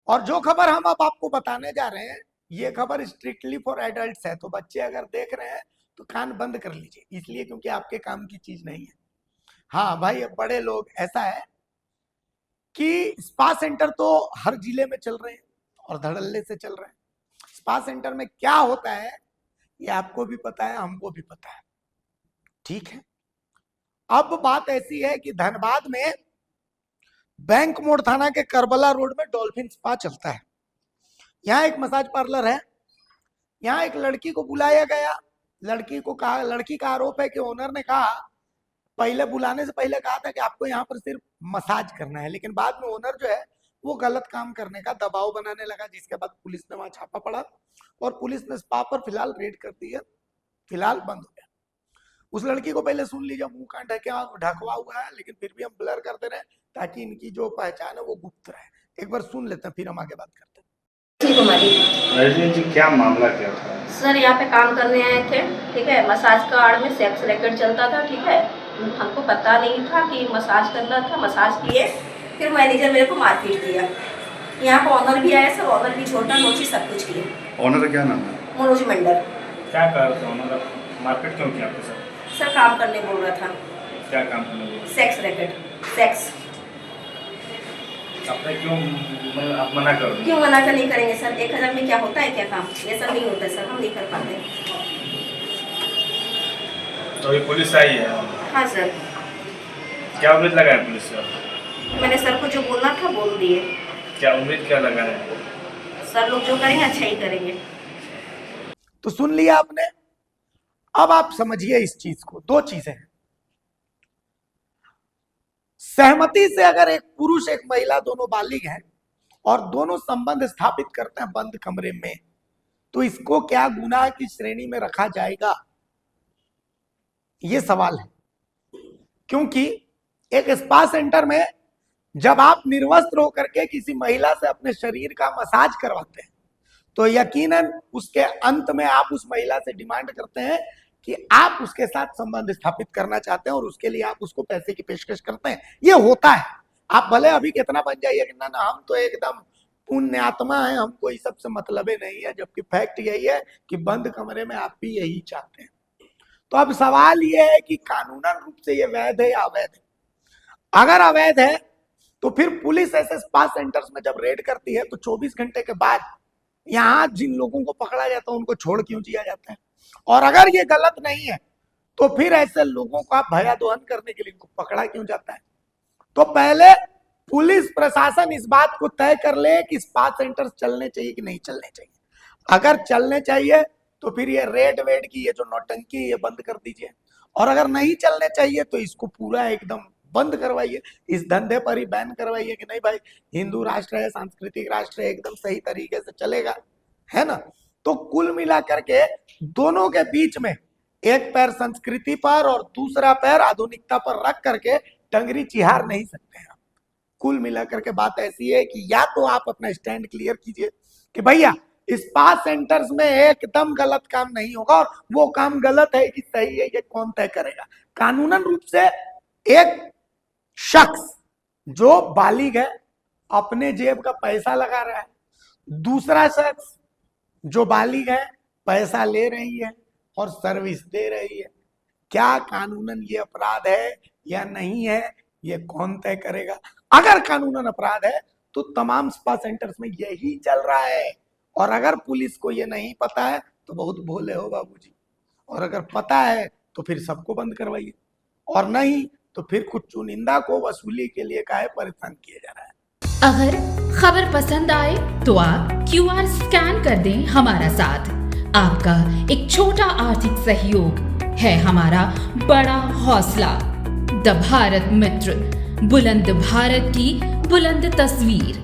और जो खबर हम अब आपको बताने जा रहे हैं, ये खबर स्ट्रिक्टली फॉर एडल्ट्स है, तो बच्चे अगर देख रहे हैं तो कान बंद कर लीजिए, इसलिए क्योंकि आपके काम की चीज नहीं है। हाँ भाई, अब बड़े लोग, ऐसा है कि स्पा सेंटर तो हर जिले में चल रहे हैं और धड़ल्ले से चल रहे हैं। स्पा सेंटर में क्या होता है ये आपको भी पता है, हमको भी पता है, ठीक है। अब बात ऐसी है कि धनबाद में बैंक मोड़ थाना के करबला रोड में डॉल्फिन स्पा चलता है। यहाँ एक मसाज पार्लर है। यहाँ एक लड़की को बुलाया गया। लड़की का आरोप है कि ओनर ने कहा, पहले बुलाने से पहले कहा था कि आपको यहाँ पर सिर्फ मसाज करना है, लेकिन बाद में ओनर जो है वो गलत काम करने का दबाव बनाने लगा, जिसके बाद पुलिस ने वहां छापा पड़ा और पुलिस ने स्पा पर फिलहाल रेड कर दी है। फिलहाल बंद हो गया। उस लड़की को पहले सुन लीजिए, मुंह कान ढकवा हुआ है, लेकिन फिर भी हम ब्लर करते रहे ताकि इनकी जो पहचान है वो गुप्त रहे। एक बार सुन लेते हैं, फिर हम आगे बात करते हैं। रजनी जी, क्या मामला क्या था? सर यहाँ पे काम करने आए थे, ठीक है। मसाज का आड़ में सेक्स रैकेट चलता था, ठीक है। हमको पता नहीं था कि मसाज करना था। मसाज किए, फिर मैनेजर मेरे को मारपीट दिया। यहाँ पे ऑनर भी आया सर, ऑनर भी छोटा नोची सब कुछ किया। ऑनर का क्या नाम है? मनोज मंडल। क्या कर रहा था ऑनर? मारपीट क्यों किया आपके साथ? सर काम करने बोल रहा था। क्या काम करने बोल रहा था? Sex racket, sex. आपने क्यों आप मना कर रहे? क्यों मना कर नहीं करेंगे सर? 1000 में क्या होता है क्या काम? ये सब नहीं होता सर, हम नहीं कर पाते। तो ये पुलिस आई है? हाँ सर। क्या उम्मीद लगा है पुलिस से? मैंने सर को जो बोलना था बोल दिए। क्या उम्मीद क्या लगा है? सर लोग जो करेंगे अच्छा ही करेंगे। तो सुन लिया आपने। अब आप समझिए इस चीज को। दो चीजें हैं। सहमति से अगर एक पुरुष एक महिला दोनों बालिग हैं और दोनों संबंध स्थापित करते हैं बंद कमरे में, तो इसको क्या गुनाह की श्रेणी में रखा जाएगा, ये सवाल है। क्योंकि एक स्पा सेंटर में जब आप निर्वस्त्र होकर के किसी महिला से अपने शरीर का मसाज करवाते हैं, तो यकीनन उसके अंत में आप उस महिला से डिमांड करते हैं कि आप उसके साथ संबंध स्थापित करना चाहते हैं और उसके लिए आप उसको पैसे की पेशकश करते हैं। ये होता है। आप भले अभी कितना बन जाइए कि ना हम तो एकदम पुण्यात्मा है, हमको इस सबसे मतलब ही नहीं है, जबकि फैक्ट यही है कि बंद कमरे में आप भी यही चाहते हैं। तो अब सवाल यह है कि कानूनन रूप से ये वैध है या अवैध है। अगर अवैध है तो फिर पुलिस ऐसे स्पा सेंटर्स में जब रेड करती है तो 24 घंटे के बाद यहाँ जिन लोगों को पकड़ा जाता है उनको छोड़ क्यों दिया जाता है? और अगर ये गलत नहीं है तो फिर ऐसे लोगों का भयादोहन करने के लिए इनको पकड़ा क्यों जाता है? तो पहले पुलिस प्रशासन इस बात को तय कर ले कि स्पा सेंटर्स चलने चाहिए कि नहीं चलने चाहिए। अगर चलने चाहिए तो फिर ये रेड वेड की ये जो नौटंकी ये बंद कर दीजिए, और अगर नहीं चलने चाहिए तो इसको पूरा एकदम बंद करवाइए। इस धंधे पर ही बैन करवाइए कि नहीं भाई, हिंदू राष्ट्र है, सांस्कृतिक राष्ट्र है, एकदम सही तरीके से चलेगा, है ना। तो कुल मिलाकर के दोनों के बीच में एक पैर संस्कृति पर और दूसरा पैर आधुनिकता पर रख करके टंगरी चिहार नहीं सकते हैं। कुल मिलाकर के बात ऐसी है कि या तो आप अपना स्टैंड क्लियर कीजिए कि भैया स्पा सेंटर्स में एकदम गलत काम नहीं होगा, और वो काम गलत है कि सही है ये कौन तय करेगा? कानूनन रूप से एक शख्स जो बालिग है अपने जेब का पैसा लगा रहा है, दूसरा शख्स जो बालिग है पैसा ले रही है और सर्विस दे रही है। क्या कानूनन ये अपराध है या नहीं है, ये कौन तय करेगा? अगर कानूनन अपराध है तो तमाम स्पा सेंटर्स में यही चल रहा है, और अगर पुलिस को ये नहीं पता है तो बहुत भोले हो बाबूजी, और अगर पता है तो फिर सबको बंद करवाइए, और नहीं तो फिर कुछ चुनिंदा को वसूली के लिए काहे परेशान किया जा रहा है। अगर खबर पसंद आए तो आप QR स्कैन कर दें हमारा साथ। आपका एक छोटा आर्थिक सहयोग है हमारा बड़ा हौसला। द भारत मित्र, बुलंद भारत की बुलंद तस्वीर।